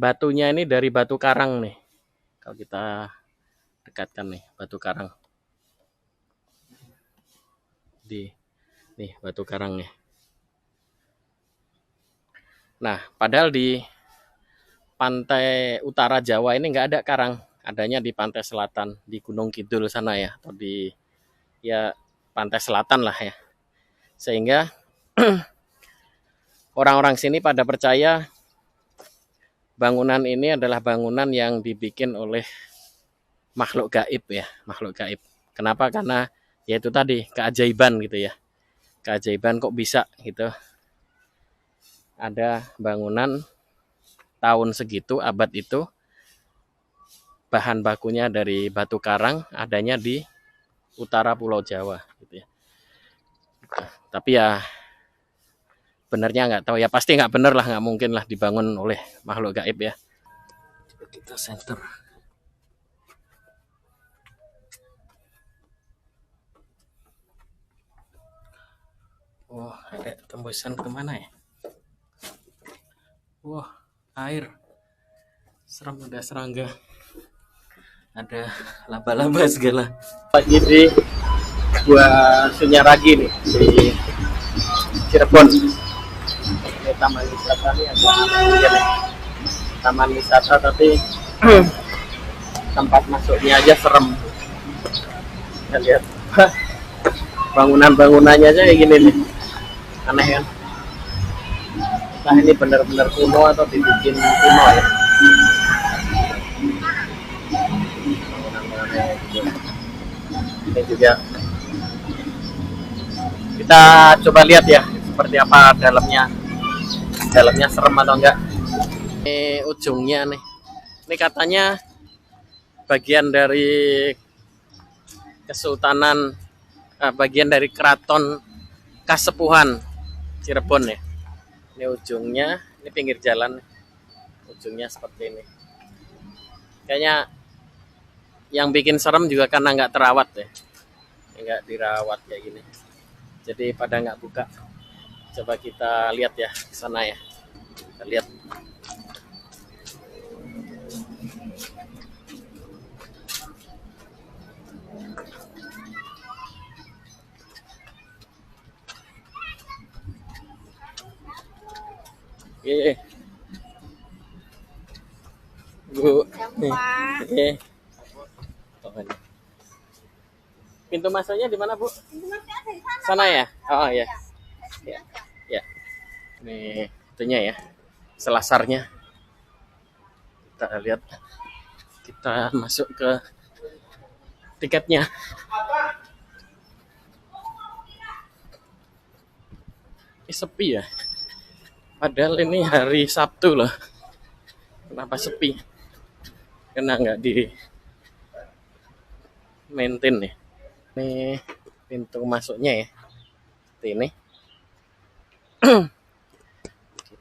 Batunya ini dari batu karang nih. Kalau kita dekatkan nih, batu karang. Nih batu karang nih. Nah, padahal di pantai utara Jawa ini nggak ada karang. Adanya di pantai selatan, di Gunung Kidul sana ya, atau di ya pantai selatan lah ya. Sehingga orang-orang sini pada percaya bangunan ini adalah bangunan yang dibikin oleh makhluk gaib ya, makhluk gaib. Kenapa? Karena ya itu tadi keajaiban gitu ya. Keajaiban kok bisa gitu. Ada bangunan tahun segitu, abad itu, bahan bakunya dari batu karang, adanya di utara Pulau Jawa gitu ya. Tapi ya benernya nggak tahu ya, pasti nggak bener lah, nggak mungkin lah dibangun oleh makhluk gaib ya. Kita center. Wah, ada tembusan kemana ya? Wah, air. Serem, ada serangga. Ada laba-laba segala. Lagi di Gua Sunyaragi nih di Cirebon. Ini taman wisata nih, ada ya, taman wisata tapi tempat masuknya aja serem. Kita lihat bangunan-bangunannya aja kayak gini nih, aneh kan? Nah ini benar-benar kuno atau dibikin kuno ya? Bangunan-bangunannya gitu. Ini juga kita coba lihat ya seperti apa dalamnya. Dalamnya serem atau enggak? Ini ujungnya nih. Ini katanya bagian dari Kesultanan, bagian dari Keraton Kasepuhan Cirebon ya. Ini ujungnya, ini pinggir jalan, ujungnya seperti ini. Kayaknya yang bikin serem juga karena nggak terawat ya, nggak dirawat kayak gini. Jadi pada nggak buka. Coba kita lihat ya ke sana ya. Kita lihat. Oke, Bu. Oke. Pintu masuknya di mana, Bu? Sana ya? Oh ya. Ya. Ya. Ini itunya ya. Selasarnya. Kita lihat. Kita masuk ke tiketnya. Ini sepi ya. Padahal ini hari Sabtu loh. Kenapa sepi? Karena nggak di maintain nih. Ini pintu masuknya ya. Seperti ini.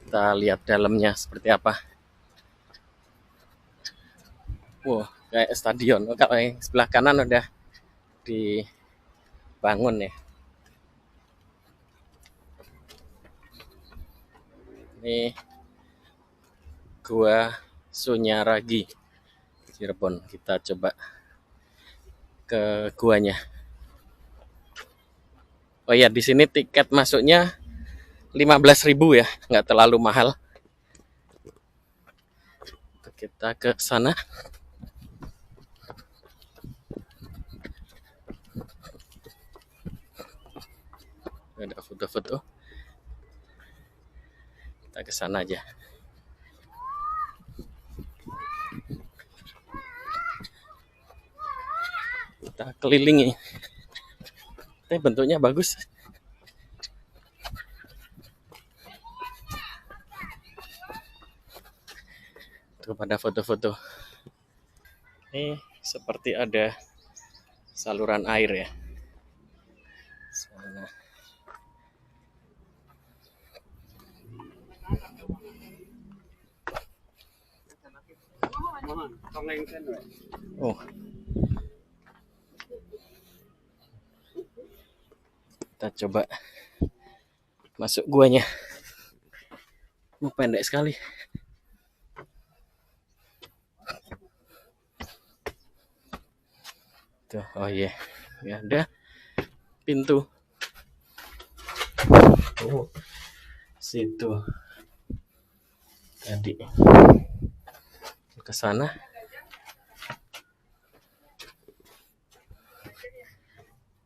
Kita lihat dalamnya seperti apa. Wow, kayak stadion. Kalau yang sebelah kanan udah dibangun ya. Ini Gua Sunyaragi Cirebon. Kita coba ke guanya. Oh ya, di sini tiket masuknya 15.000 ya, nggak terlalu mahal. Kita ke sana. Ada foto-foto. Kita ke sana aja. Kita kelilingi. Ini bentuknya bagus. Tuh pada foto-foto. Ini seperti ada saluran air ya. Sana. Oh. Kita coba masuk guanya. Pendek sekali. Tuh, oh iya, ya ada pintu. Oh, situ tadi ke sana.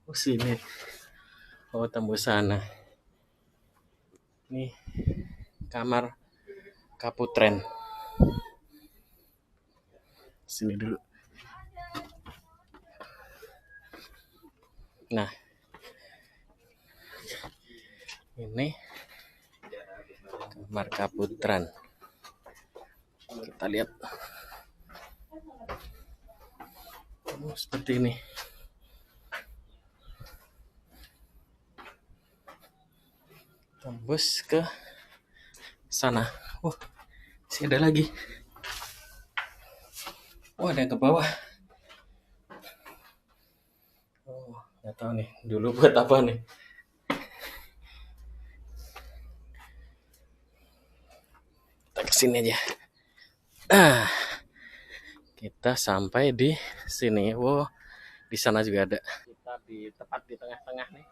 Oh sini. Oh tembus sana. Nih kamar Kaputren. Sini dulu. Nah, ini kamar Kaputren. Kita lihat. Oh, seperti ini. Tembus ke sana. Oh, masih ada lagi. Oh, ada yang ke bawah. Oh, nggak tahu nih. Dulu buat apa nih? Kita kesini aja. Kita sampai di sini. Wow, di sana juga ada. Kita di tepat di tengah-tengah nih.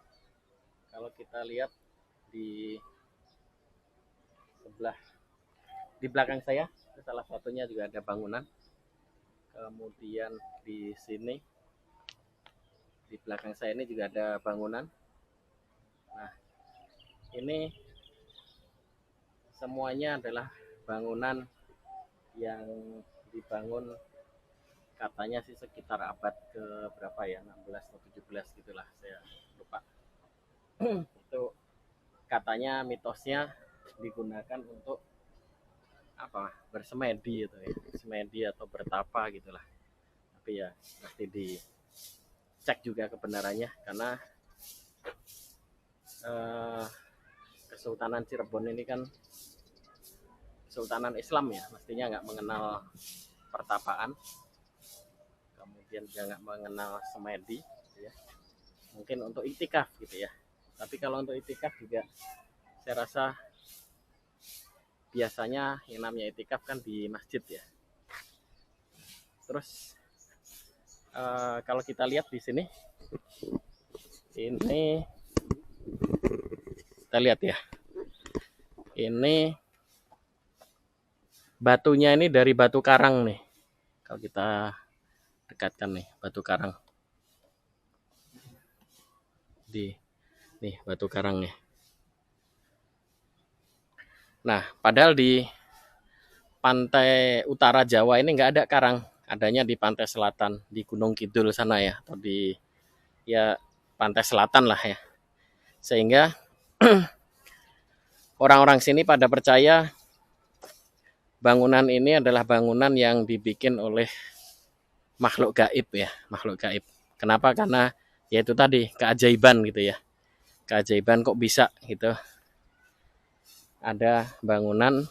Kalau kita lihat di sebelah di belakang saya, salah satunya juga ada bangunan. Kemudian di sini di belakang saya ini juga ada bangunan. Nah, ini semuanya adalah bangunan yang dibangun katanya sih sekitar abad ke berapa ya, 16 atau 17 gitulah, saya lupa. Itu katanya mitosnya digunakan untuk apa, bersemedi gitu ya, semedi atau bertapa gitulah. Tapi ya mesti dicek juga kebenarannya, karena Kesultanan Cirebon ini kan Kesultanan Islam ya, mestinya nggak mengenal pertapaan, kemudian juga nggak mengenal semedi gitu ya. Mungkin untuk itikaf gitu ya, tapi kalau untuk itikaf juga saya rasa biasanya yang namanya itikaf kan di masjid ya. Terus kalau kita lihat di sini, ini kita lihat ya, ini batunya ini dari batu karang nih. Kalau kita dekatkan nih, batu karang. Nih batu karang nih. Nah, padahal di pantai utara Jawa ini nggak ada karang, adanya di pantai selatan, di Gunung Kidul sana ya, atau di ya pantai selatan lah ya. Sehingga orang-orang sini pada percaya bangunan ini adalah bangunan yang dibikin oleh makhluk gaib ya, makhluk gaib. Kenapa? Karena ya itu tadi, keajaiban gitu ya. Keajaiban kok bisa gitu. Ada bangunan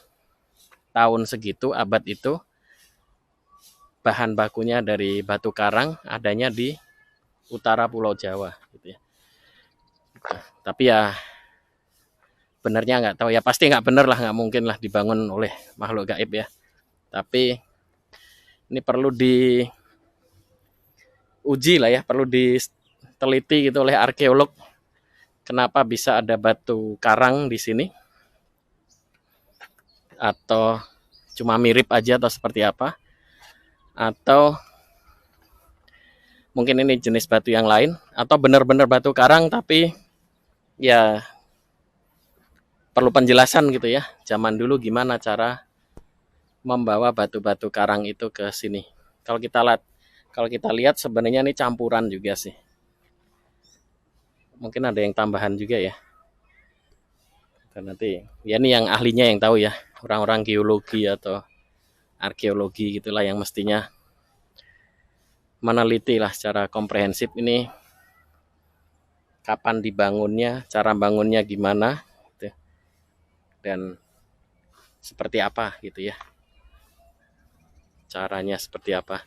tahun segitu, abad itu, bahan bakunya dari batu karang, adanya di utara Pulau Jawa gitu ya. Tapi ya benernya nggak tahu ya, pasti nggak bener lah, nggak mungkin lah dibangun oleh makhluk gaib ya. Tapi ini perlu diuji lah ya, perlu diteliti gitu oleh arkeolog, kenapa bisa ada batu karang di sini, atau cuma mirip aja atau seperti apa, atau mungkin ini jenis batu yang lain, atau benar-benar batu karang tapi ya perlu penjelasan gitu ya, zaman dulu gimana cara membawa batu-batu karang itu ke sini. Kalau kita lihat sebenarnya ini campuran juga sih. Mungkin ada yang tambahan juga ya. Dan nanti ya ini yang ahlinya yang tahu ya, orang-orang geologi atau arkeologi gitulah yang mestinya meneliti lah secara komprehensif ini kapan dibangunnya, cara bangunnya gimana gitu, dan seperti apa gitu ya, caranya seperti apa.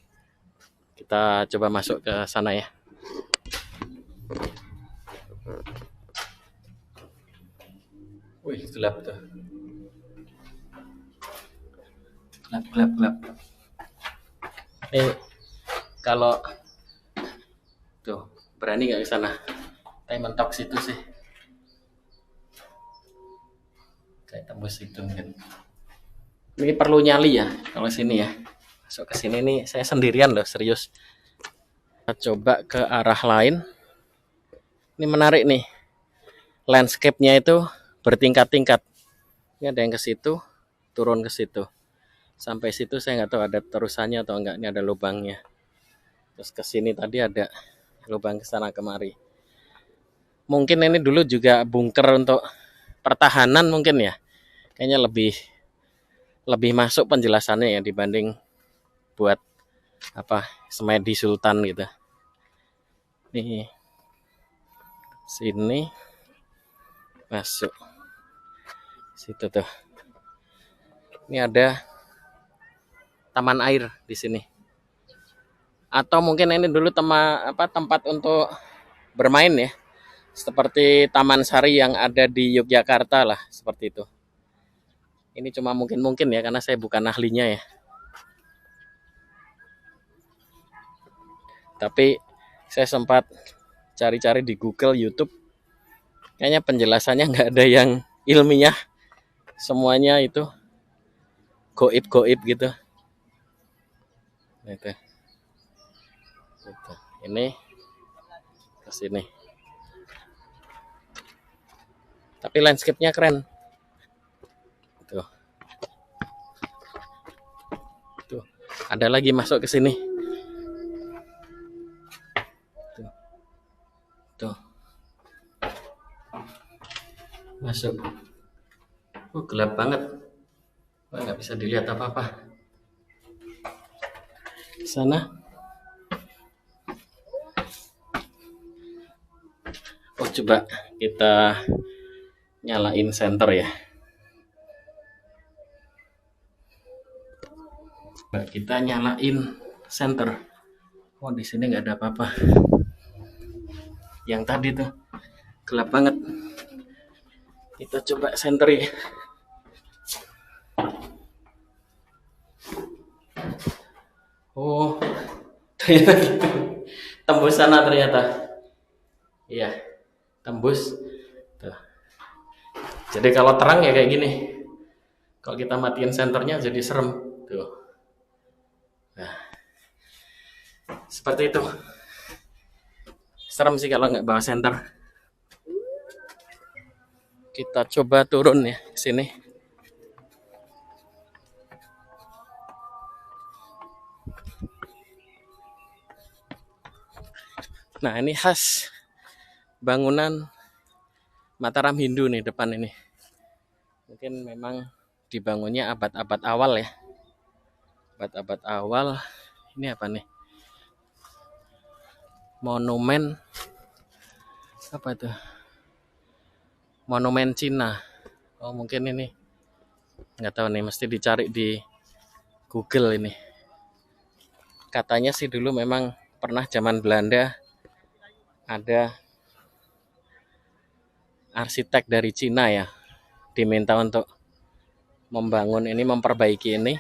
Kita coba masuk ke sana ya. Wih, gelap tuh. Gelap. Kalau Tuh, berani nggak ke sana? Kayak mentok situ sih. Kayak tembus situ mungkin. Ini perlu nyali ya kalau sini ya. Masuk ke sini nih saya sendirian loh, serius. Kita coba ke arah lain. Ini menarik nih. Landscape-nya itu bertingkat-tingkat. Ini ada yang ke situ, turun ke situ. Sampai situ saya nggak tahu ada terusannya atau enggak. Ini ada lubangnya. Terus ke sini tadi ada lubang ke sana kemari. Mungkin ini dulu juga bunker untuk pertahanan mungkin ya. Kayaknya lebih masuk penjelasannya ya dibanding buat apa semedi sultan gitu. Nih sini masuk situ tuh. Ini ada taman air di sini. Atau mungkin ini dulu tempat untuk bermain ya. Seperti Taman Sari yang ada di Yogyakarta lah, seperti itu. Ini cuma mungkin ya karena saya bukan ahlinya ya. Tapi saya sempat cari-cari di Google, YouTube. Kayaknya penjelasannya nggak ada yang ilmiah. Semuanya itu goib-goib gitu. Itu. Ini ke sini. Tapi landscape-nya keren. Tuh. Tuh. Ada lagi masuk ke sini. Tuh. Tuh. Masuk. Gelap banget. Nggak bisa dilihat apa-apa. Di sana. Oh, coba kita nyalain senter ya. Coba kita nyalain senter. Oh, di sini nggak ada apa-apa. Yang tadi tuh gelap banget. Kita coba senter ya. Oh, ternyata gitu. Tembus sana ternyata. Iya, tembus. Tuh. Jadi kalau terang ya kayak gini. Kalau kita matiin senternya jadi serem. Tuh. Nah, seperti itu. Serem sih kalau nggak bawa senter. Kita coba turun ya ke sini. Nah, ini khas bangunan Mataram Hindu nih depan ini. Mungkin memang dibangunnya abad-abad awal ya. Abad-abad awal. Ini apa nih? Monumen apa itu? Monumen Cina. Oh, mungkin ini nggak tahu nih, mesti dicari di Google ini. Katanya sih dulu memang pernah zaman Belanda ada arsitek dari Cina ya diminta untuk membangun ini, memperbaiki ini.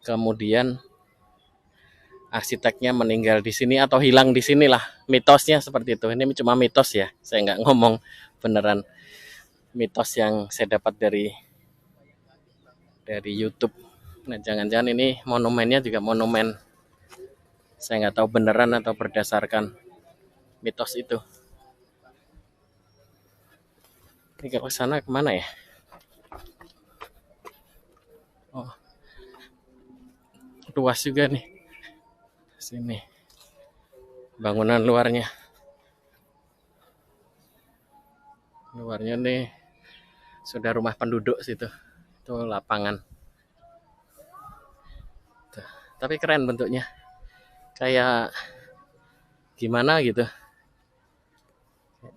Kemudian arsiteknya meninggal di sini atau hilang di sinilah, mitosnya seperti itu. Ini cuma mitos ya, saya nggak ngomong beneran, mitos yang saya dapat dari YouTube. Nah, jangan-jangan ini monumennya juga monumen, saya nggak tahu beneran atau berdasarkan mitos itu. Ini kalau sana kemana ya? Oh, luas juga nih sini bangunan luarnya nih sudah rumah penduduk situ, itu lapangan tuh. Tapi keren bentuknya, kayak gimana gitu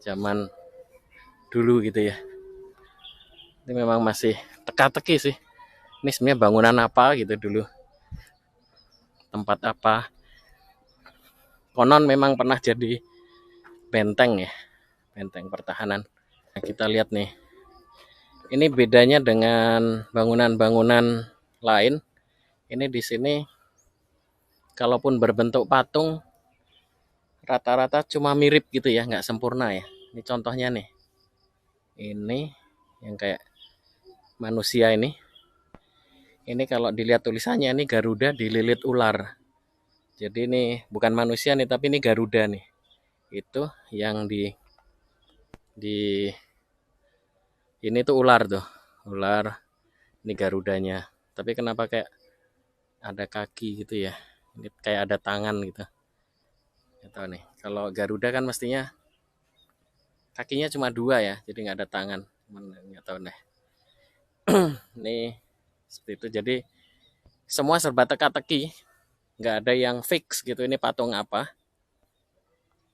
zaman dulu gitu ya. Ini memang masih teka-teki sih, ini sebenarnya bangunan apa gitu dulu, tempat apa. Konon memang pernah jadi benteng ya, benteng pertahanan. Nah, kita lihat nih, ini bedanya dengan bangunan-bangunan lain. Ini di sini kalaupun berbentuk patung rata-rata cuma mirip gitu ya, nggak sempurna ya. Ini contohnya nih, ini yang kayak manusia ini kalau dilihat tulisannya ini Garuda dililit ular. Jadi ini bukan manusia nih, tapi ini Garuda nih. Itu yang di ini tuh ular tuh, ular. Ini Garudanya. Tapi kenapa kayak ada kaki gitu ya? Ini kayak ada tangan gitu. Nggak tahu nih. Kalau Garuda kan mestinya kakinya cuma 2 ya, jadi nggak ada tangan. Nggak tahu deh. Nih seperti itu. Jadi semua serba teka-teki, nggak ada yang fix gitu. Ini patung apa?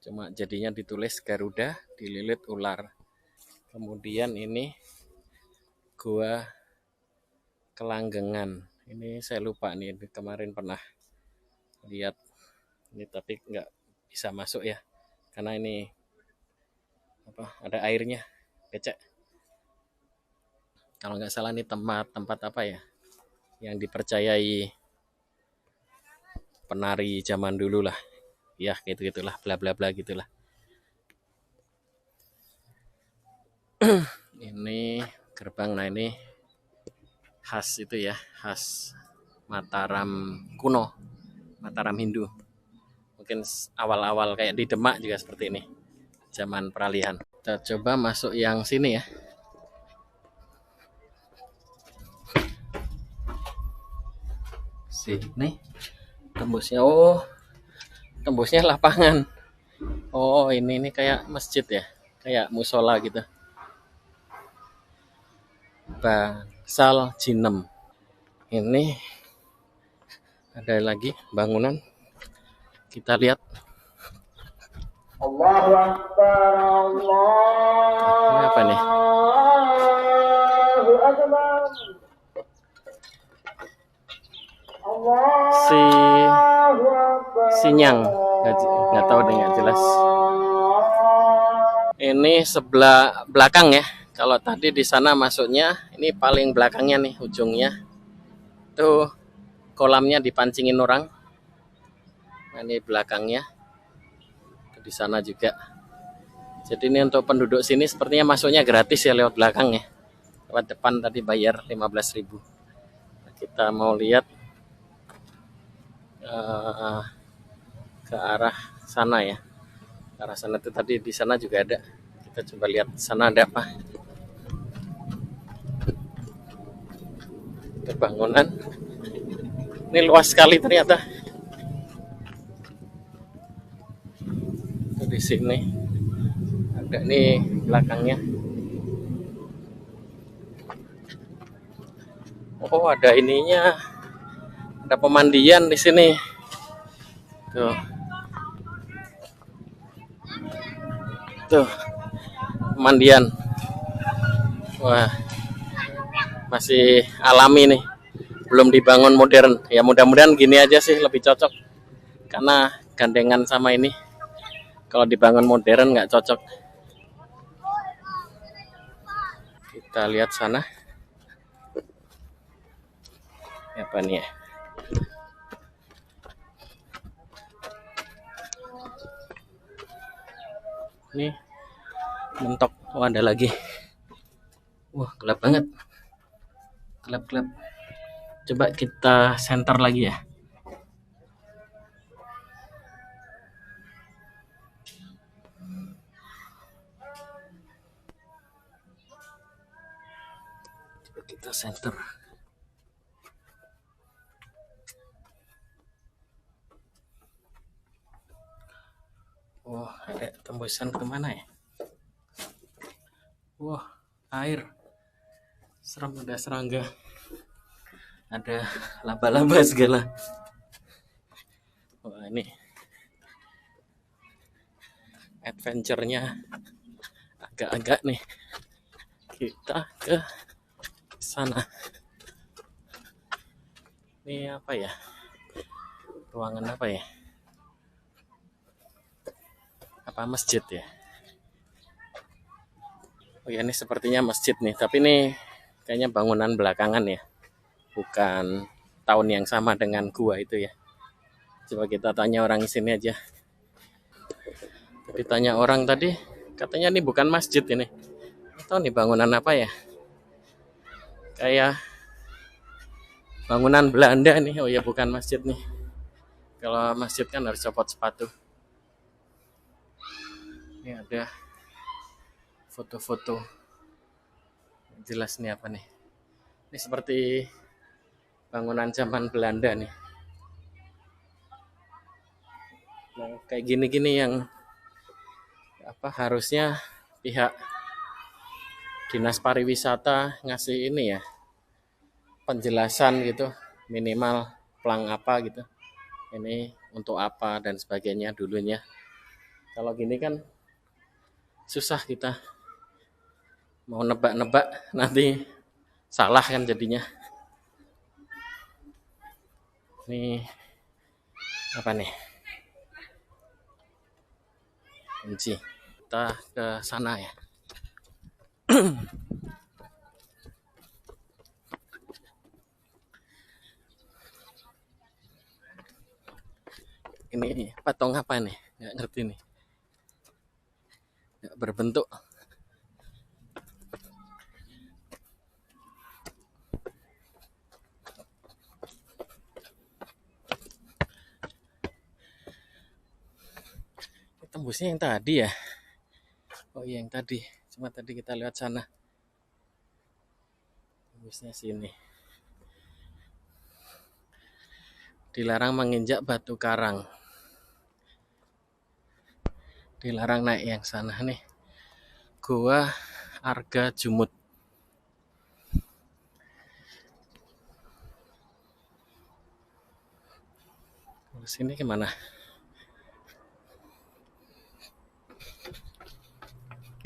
Cuma jadinya ditulis Garuda dililit ular. Kemudian ini gua Kelanggengan. Ini saya lupa nih, kemarin pernah lihat ini tapi nggak bisa masuk ya, karena ini apa, ada airnya, becek. Kalau nggak salah ini tempat apa ya, yang dipercayai penari zaman dulu lah, ya gitu gitulah, bla bla bla gitulah. Ini gerbang, nah ini khas itu ya, khas Mataram kuno, Mataram Hindu. Mungkin awal-awal kayak di Demak juga seperti ini, zaman peralihan. Kita coba masuk yang sini ya. Sini tembusnya, oh tembusnya lapangan. Oh ini kayak masjid ya, kayak musola gitu. Bangsal Jinem. Ini ada lagi bangunan. Kita lihat. Allahu Akbar, Ini apa nih? Allahu Akbar. Sinyang, nggak tahu deh, nggak jelas. Ini sebelah belakang ya. Kalau tadi di sana masuknya, ini paling belakangnya nih, ujungnya. Tuh kolamnya dipancingin orang. Nah, ini belakangnya. Di sana juga. Jadi ini untuk penduduk sini sepertinya masuknya gratis ya, lewat belakang ya. Lewat depan tadi bayar 15.000. Nah, kita mau lihat ke arah sana ya. Ke arah sana itu tadi, di sana juga ada. Kita coba lihat sana ada apa. Ada bangunan. Ini luas sekali ternyata. Di sini ada nih belakangnya. Oh, ada ininya. Ada pemandian di sini. Tuh. Tuh. Pemandian. Wah. Masih alami nih. Belum dibangun modern. Ya mudah-mudahan gini aja sih lebih cocok. Karena gandengan sama ini. Kalau dibangun modern nggak cocok. Kita lihat sana. Apa nih ya? Ini mentok. Oh, ada lagi. Wah, gelap banget. Gelap. Coba kita center lagi ya. Coba kita center. Wah, ada tembusan kemana ya? Wah, air. Serem, ada serangga. Ada laba-laba segala. Wah, ini adventure-nya agak-agak nih. Kita ke sana. Ini apa ya? Ruangan apa ya? Apa masjid ya? Oh ya, ini sepertinya masjid nih, tapi ini kayaknya bangunan belakangan ya. Bukan tahun yang sama dengan gua itu ya. Coba kita tanya orang sini aja. Ditanya orang tadi, katanya ini bukan masjid ini. Atau nih bangunan apa ya? Kayak bangunan Belanda nih. Oh ya, bukan masjid nih. Kalau masjid kan harus copot sepatu. Ini ada foto-foto. Jelas nih apa nih? Ini seperti bangunan zaman Belanda nih. Nah, kayak gini-gini yang harusnya pihak dinas pariwisata ngasih ini ya, penjelasan gitu, minimal plang apa gitu, ini untuk apa dan sebagainya dulunya. Kalau gini kan susah, kita mau nebak-nebak nanti salah kan jadinya. Ini apa nih, kunci. Kita ke sana ya. Ini patung apa nih, nggak ngerti nih, nggak berbentuk. Tembusnya yang tadi ya. Oh iya, yang tadi, cuma tadi kita lewat sana. Tembusnya sini. Dilarang menginjak batu karang. Dilarang naik yang sana nih. Goa Arga Jumut. Terus ini kemana?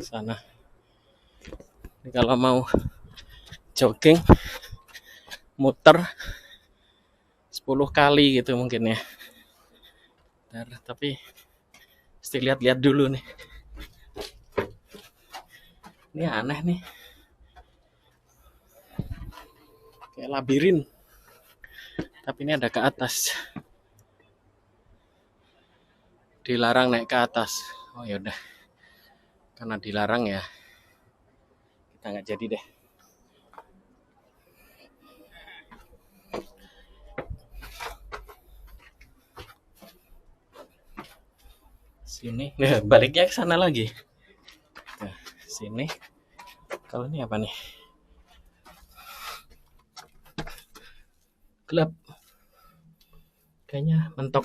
Sana. Ini kalau mau jogging muter 10 kali gitu mungkin ya. Tapi mesti lihat-lihat dulu nih. Ini aneh nih. Kayak labirin. Tapi ini ada ke atas. Dilarang naik ke atas. Oh yaudah. Karena dilarang ya, kita nggak jadi deh. Sini, baliknya ke sana lagi. Nah, sini. Kalau ini apa nih? Gelap. Kayaknya mentok.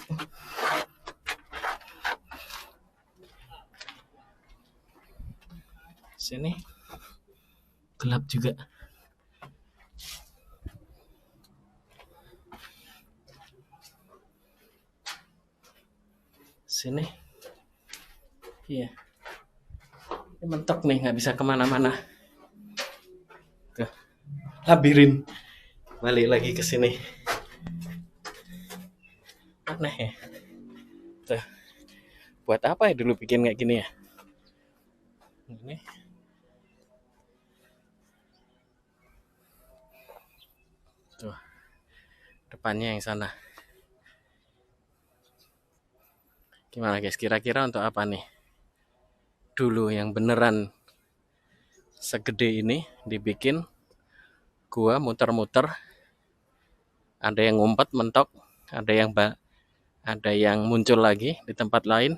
Sini. Gelap juga. Sini. Iya. Ini mentok nih, nggak bisa kemana-mana. Tuh. Labirin. Balik lagi ke sini. Aneh ya. Tuh. Buat apa ya dulu bikin kayak gini ya? Ini. Tuh. Depannya yang sana. Gimana guys? Kira-kira untuk apa nih? Dulu yang beneran segede ini dibikin gua muter-muter. Ada yang ngumpet mentok, ada yang muncul lagi di tempat lain.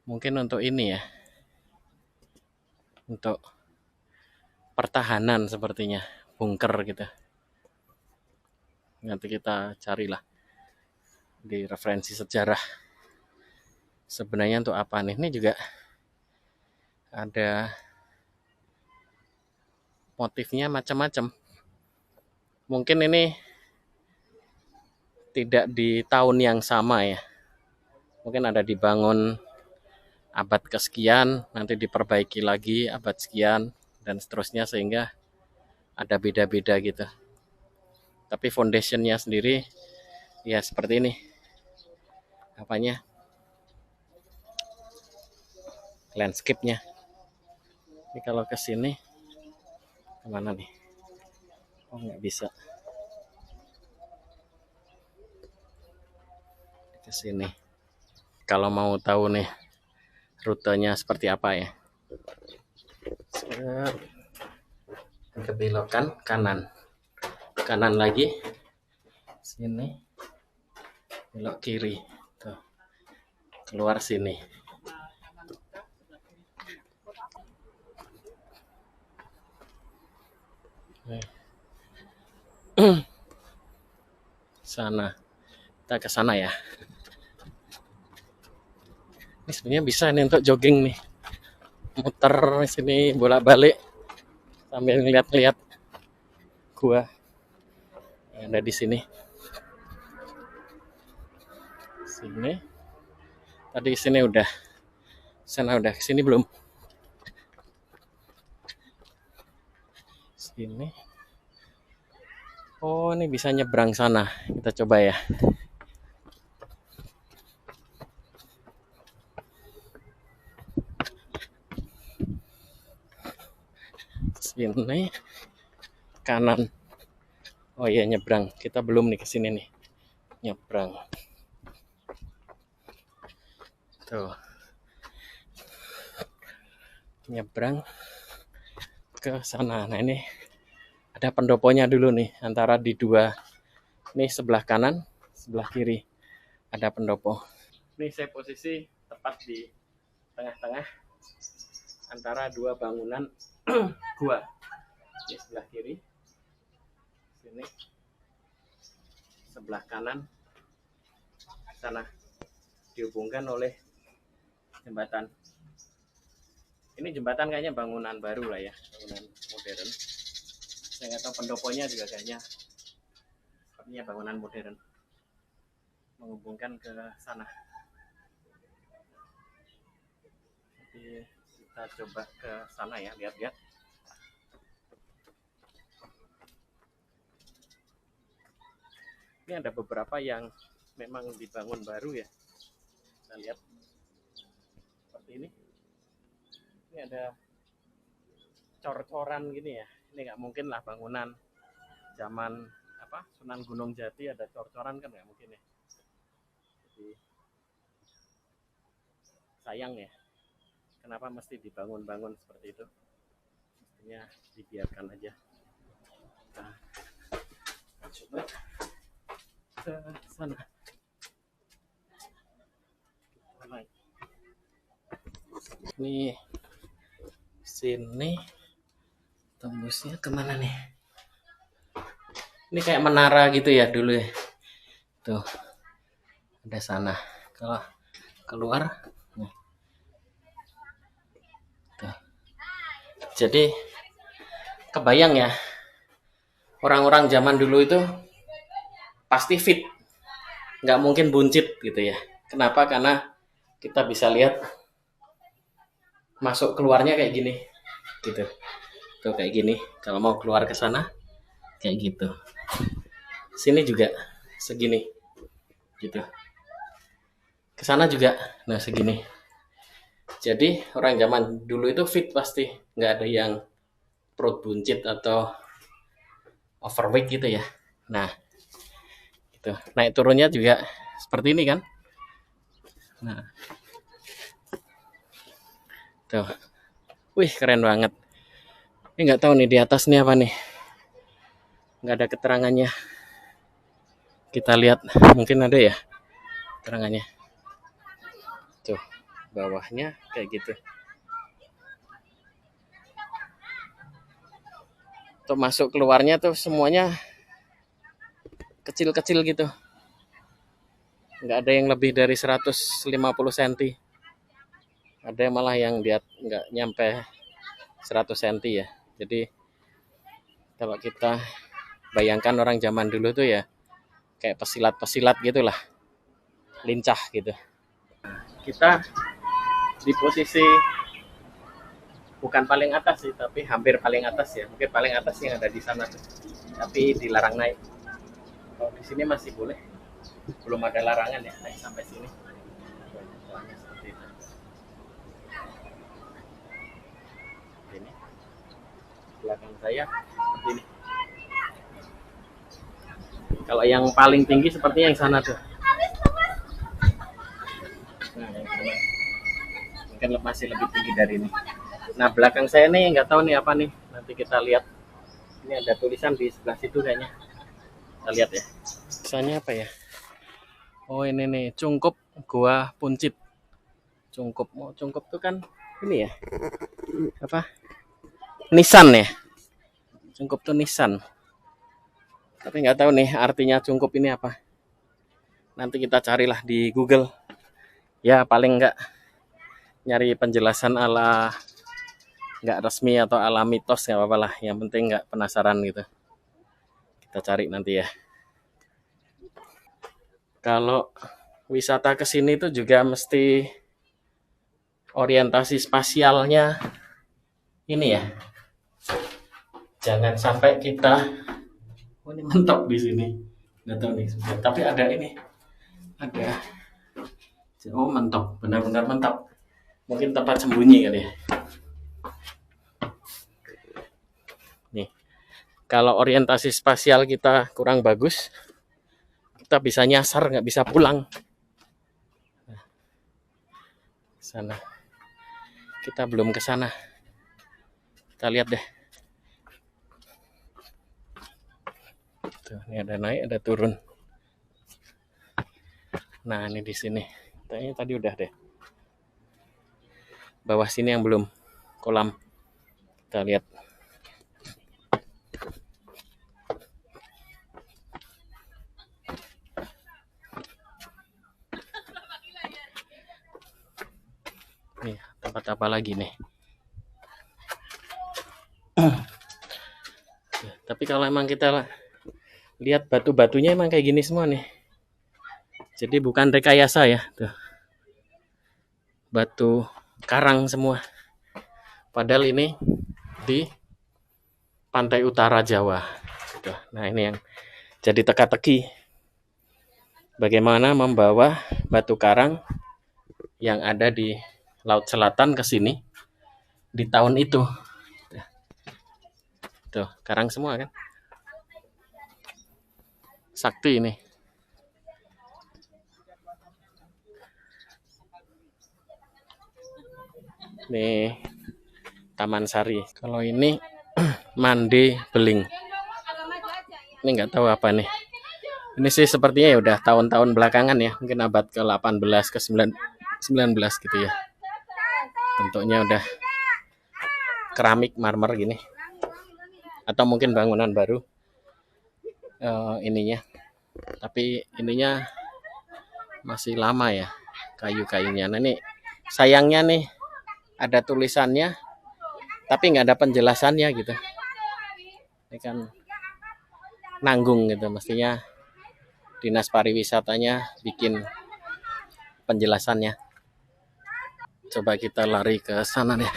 Mungkin untuk ini ya, untuk pertahanan sepertinya, bunker gitu. Nanti kita carilah di referensi sejarah. Sebenarnya untuk apa nih? Ini juga ada motifnya macam-macam. Mungkin ini tidak di tahun yang sama ya. Mungkin ada dibangun abad kesekian, nanti diperbaiki lagi abad sekian, dan seterusnya, sehingga ada beda-beda gitu. Tapi foundationnya sendiri ya seperti ini. Apanya? Landscape-nya. Ini kalau ke sini kemana nih? Oh, nggak bisa. ke sini. Kalau mau tahu nih rutenya seperti apa ya. Ke belokan kanan. Kanan lagi. Sini. Belok kiri. Tuh. Keluar sini. Sana. Kita ke sana ya. Ini sebenarnya bisa nih untuk jogging nih. Muter sini bolak-balik sambil ngeliat-ngeliat gua yang ada di sini. Sini. Tadi sini udah. Sana udah, kesini belum. Sini. Oh, ini bisa nyebrang sana. Kita coba ya. Sini. Kanan. Oh iya, nyebrang. Kita belum nih kesini nih. Nyebrang. Tuh. Nyebrang ke sana. Nah, ini ada pendoponya dulu nih, antara di dua. Ini sebelah kanan, sebelah kiri ada pendopo. Ini saya posisi tepat di tengah-tengah antara dua bangunan gua. Ini sebelah kiri, sini sebelah kanan, sana dihubungkan oleh jembatan. Ini jembatan kayaknya bangunan baru lah ya, bangunan modern. Saya nggak tahu pendoponya juga kayaknya sepertinya bangunan modern, menghubungkan ke sana. Jadi kita coba ke sana ya, lihat-lihat. Ini ada beberapa yang memang dibangun baru ya. Kita lihat seperti ini. Ini ada cor-coran gini ya. Ini nggak mungkin lah bangunan zaman apa Sunan Gunung Jati ada cor-coran, kan nggak mungkin ya. Jadi sayang ya, kenapa mesti dibangun-bangun seperti itu. Mestinya dibiarkan aja. Nah, coba ke sana. Ini sini tembusnya kemana nih? Ini kayak menara gitu ya dulu ya. Tuh ada sana. Kalau keluar, nih. Tuh. Jadi kebayang ya, orang-orang zaman dulu itu pasti fit, nggak mungkin buncit gitu ya. Kenapa? Karena kita bisa lihat masuk keluarnya kayak gini, gitu. Tuh kayak gini. Kalau mau keluar ke sana, kayak gitu. Sini juga segini, gitu. Ke sana juga, nah segini. Jadi orang zaman dulu itu fit pasti, nggak ada yang perut buncit atau overweight gitu ya. Nah, gitu. Naik turunnya juga seperti ini kan. Nah, tuh, wih keren banget. Ini nggak tahu nih di atas nih apa nih, nggak ada keterangannya. Kita lihat, mungkin ada ya keterangannya. Tuh, bawahnya kayak gitu. Tuh masuk keluarnya tuh semuanya kecil-kecil gitu. Nggak ada yang lebih dari 150 cm. Ada malah yang dia nggak nyampe 100 cm ya. Jadi kalau kita bayangkan orang zaman dulu tuh ya kayak pesilat-pesilat gitulah, lincah gitu. Kita di posisi bukan paling atas sih, tapi hampir paling atas ya. Mungkin paling atas yang ada di sana tuh, tapi dilarang naik. Kalau di sini masih boleh, belum ada larangan ya naik sampai sini. Soalnya seperti itu. Ini belakang saya seperti ini. Kalau yang paling tinggi sepertinya yang sana tuh. mungkin masih lebih tinggi dari ini. Nah, belakang saya nih nggak tahu nih apa nih, nanti kita lihat. Ini ada tulisan di sebelah situ kayaknya, kita lihat ya. Tulisannya apa ya? Oh, ini nih, Cungkup Gua Puncit. Cungkup, Cungkup tuh kan ini ya, apa, Nisan ya. Cungkup tuh Nisan, tapi nggak tahu nih artinya Cungkup ini apa. Nanti kita carilah di Google ya, paling nggak nyari penjelasan ala nggak resmi atau ala mitos nggak apa-apa lah, yang penting nggak penasaran gitu. Kita cari nanti ya. Kalau wisata ke sini tuh juga mesti orientasi spasialnya ini ya, jangan sampai kita ini mentok di sini, nggak tahu nih, tapi ada ini, ada, oh mentok, benar-benar mentok, mungkin tempat sembunyi kali ya. Nih, kalau orientasi spasial kita kurang bagus, kita bisa nyasar, nggak bisa pulang. Nah, sana, kita belum ke sana. Kita lihat deh. Tuh, ini ada naik, ada turun. Nah, ini di sini. Kayaknya tadi udah deh. Bawah sini yang belum, kolam. Kita lihat. Nih, tempat apa lagi nih? Tapi kalau emang kita lihat batu-batunya emang kayak gini semua nih. Jadi bukan rekayasa ya, tuh. Batu karang semua. Padahal ini di pantai utara Jawa. Tuh. Nah, ini yang jadi teka-teki. Bagaimana membawa batu karang yang ada di Laut Selatan ke sini di tahun itu. Tuh, karang semua kan. Sakti ini. Nih, Taman Sari. Kalau ini Mande Beling. Ini nggak tahu apa nih. Ini sih sepertinya ya udah tahun-tahun belakangan ya, mungkin abad ke-18 ke 19 gitu ya. Bentuknya udah keramik marmer gini. Atau mungkin bangunan baru. Ininya. Tapi ininya masih lama ya, kayu-kayunya. Nah, ini sayangnya nih ada tulisannya tapi nggak ada penjelasannya gitu. Ini kan nanggung gitu, mestinya dinas pariwisatanya bikin penjelasannya. Coba kita lari ke sana deh.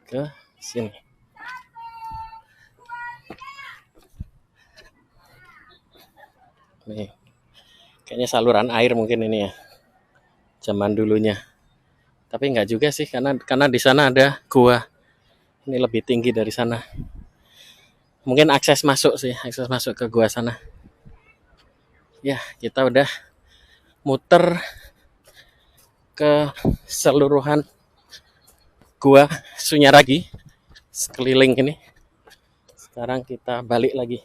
Ke sini. Nih, kayaknya saluran air mungkin ini ya, zaman dulunya. Tapi nggak juga sih, karena di sana ada gua. Ini lebih tinggi dari sana. Mungkin akses masuk ke gua sana. Ya, kita udah muter ke seluruhan gua Sunyaragi sekeliling ini. Sekarang kita balik lagi.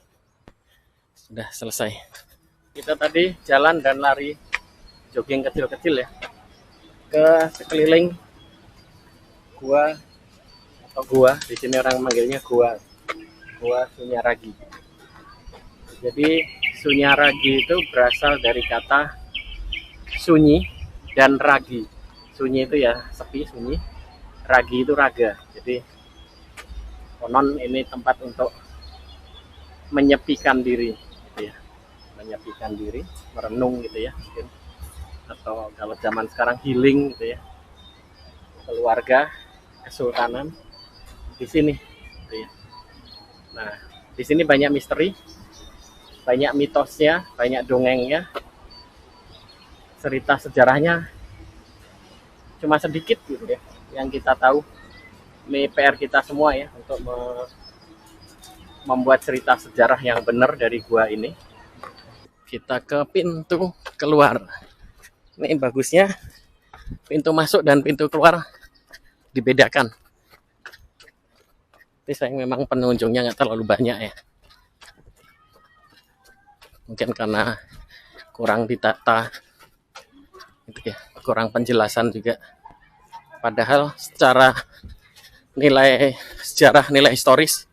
Sudah selesai. Kita tadi jalan dan lari jogging kecil-kecil ya ke sekeliling gua, atau gua di sini orang manggilnya gua Sunyaragi. Jadi Sunyaragi itu berasal dari kata sunyi dan ragi. Sunyi itu ya sepi, sunyi. Ragi itu raga. Jadi konon ini tempat untuk menyepikan diri gitu ya. Menyepikan diri, merenung gitu ya mungkin. Atau kalau zaman sekarang healing gitu ya. Keluarga, kesultanan di sini gitu ya. Nah, di sini banyak misteri, banyak mitosnya, banyak dongengnya. Cerita sejarahnya cuma sedikit gitu ya yang kita tahu. Ini PR kita semua ya untuk membuat cerita sejarah yang benar dari gua ini. Kita ke pintu keluar. Ini bagusnya pintu masuk dan pintu keluar dibedakan. Tapi sayang memang pengunjungnya nggak terlalu banyak ya. Mungkin karena kurang ditata, gitu ya, kurang penjelasan juga. Padahal secara nilai sejarah, nilai historis,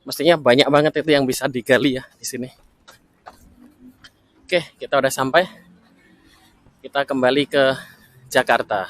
mestinya banyak banget itu yang bisa digali ya di sini. Oke, kita udah sampai. Kita kembali ke Jakarta.